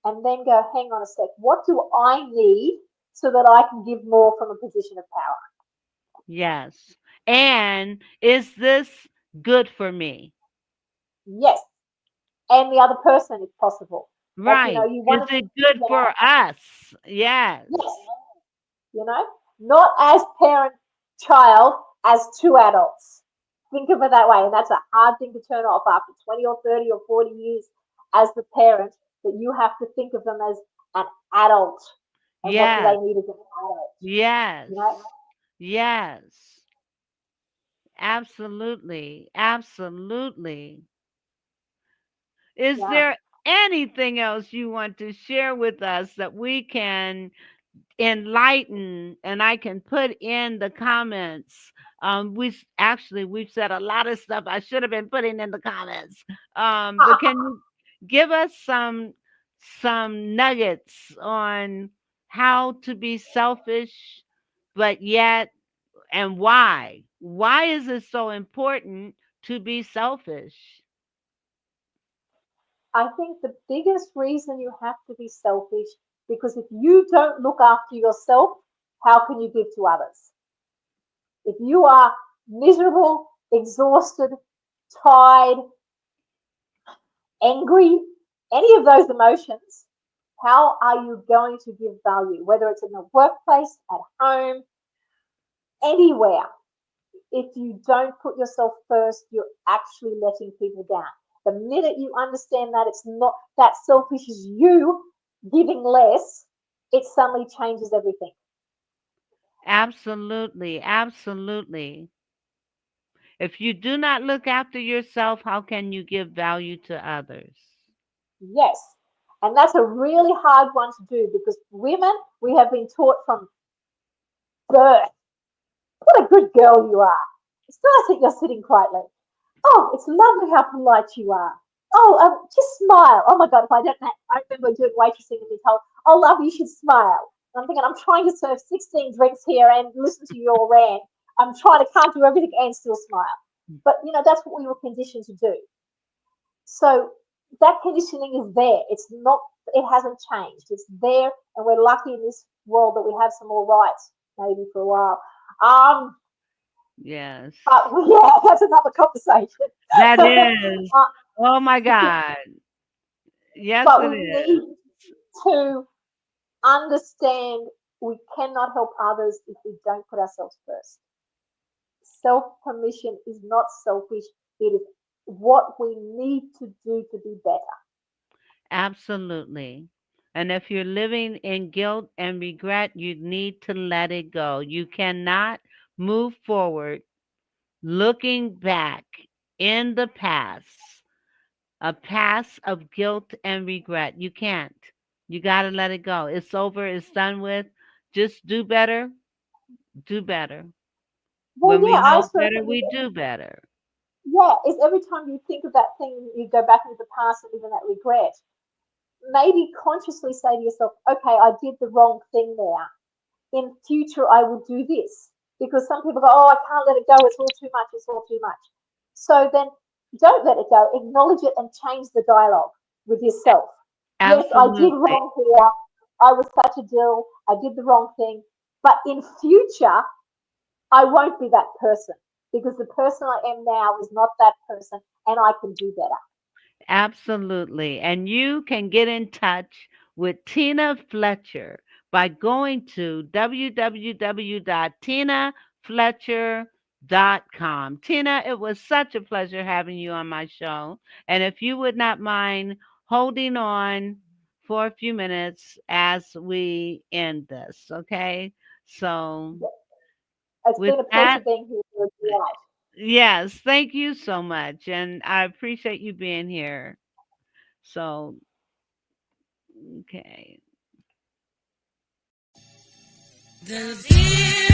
Speaker 4: and then go, hang on a sec, what do I need so that I can give more from a position of power?
Speaker 3: Yes. And is this good for me?
Speaker 4: Yes. And the other person if possible. But
Speaker 3: Right.
Speaker 4: you
Speaker 3: Is
Speaker 4: want to
Speaker 3: it good
Speaker 4: think
Speaker 3: for us? Yes.
Speaker 4: yes, not as parent child, as two adults. Think of it that way. And that's a hard thing to turn off after 20 or 30 or 40 years as the parent, that you have to think of them as an adult. And what do
Speaker 3: Yes.
Speaker 4: they need as an adult?
Speaker 3: Yes.
Speaker 4: You know?
Speaker 3: Yes. Absolutely. Absolutely. Is
Speaker 4: Yeah.
Speaker 3: there anything else you want to share with us that we can enlighten and I can put in the comments? We've said a lot of stuff I should have been putting in the comments. But can you give us some nuggets on how to be selfish, but yet, and why? Why is it so important to be selfish?
Speaker 4: I think the biggest reason you have to be selfish, because if you don't look after yourself, how can you give to others? If you are miserable, exhausted, tired, angry, any of those emotions, how are you going to give value? Whether it's in the workplace, at home, anywhere. If you don't put yourself first, you're actually letting people down. The minute you understand that it's not that selfish is you giving less, it suddenly changes everything.
Speaker 3: Absolutely. Absolutely. If you do not look after yourself, how can you give value to others?
Speaker 4: Yes. And that's a really hard one to do because women, we have been taught from birth, what a good girl you are. It's nice that you're sitting quietly. Oh, it's lovely how polite you are. Oh, just smile. Oh my God, if I don't, I remember doing waitressing and being told, oh, love, you should smile. And I'm thinking, I'm trying to serve 16 drinks here and listen to your rant. I'm trying to can't do everything and still smile. But that's what we were conditioned to do. So that conditioning is there. It's not. It hasn't changed. It's there, and we're lucky in this world that we have some more rights, maybe for a while.
Speaker 3: Yes.
Speaker 4: But yeah, that's another conversation.
Speaker 3: That is.
Speaker 4: uh,
Speaker 3: Oh my God. Yes,
Speaker 4: but
Speaker 3: it
Speaker 4: we
Speaker 3: is.
Speaker 4: need to understand we cannot help others if we don't put ourselves first. Self permission is not selfish, it is what we need to do to be better.
Speaker 3: Absolutely. And if you're living in guilt and regret, you need to let it go. You cannot move forward looking back in the past, a past of guilt and regret. You can't. You got to let it go. It's over. It's done with. Just do better. Do better.
Speaker 4: Well,
Speaker 3: When we
Speaker 4: yeah, I
Speaker 3: know
Speaker 4: sort of
Speaker 3: better,
Speaker 4: think,
Speaker 3: we do better.
Speaker 4: yeah, is every time you think of that thing, you go back into the past and live in that regret. Maybe consciously say to yourself, okay, I did the wrong thing there. In future, I will do this. Because some people go, oh, I can't let it go. It's all too much. It's all too much. So then don't let it go. Acknowledge it and change the dialogue with yourself. Yes, I did
Speaker 3: Absolutely.
Speaker 4: wrong here. I was such a dill. I did the wrong thing. But in future, I won't be that person because the person I am now is not that person and I can do better.
Speaker 3: Absolutely. And you can get in touch with Tina Fletcher by going to www.tinafletcher.com. Tina, it was such a pleasure having you on my show. And if you would not mind holding on for a few minutes as we end this, okay? So,
Speaker 4: It's
Speaker 3: with
Speaker 4: been a pleasure
Speaker 3: that,
Speaker 4: being here with you.
Speaker 3: yes, thank you so much. And I appreciate you being here. So, okay.
Speaker 1: The Vera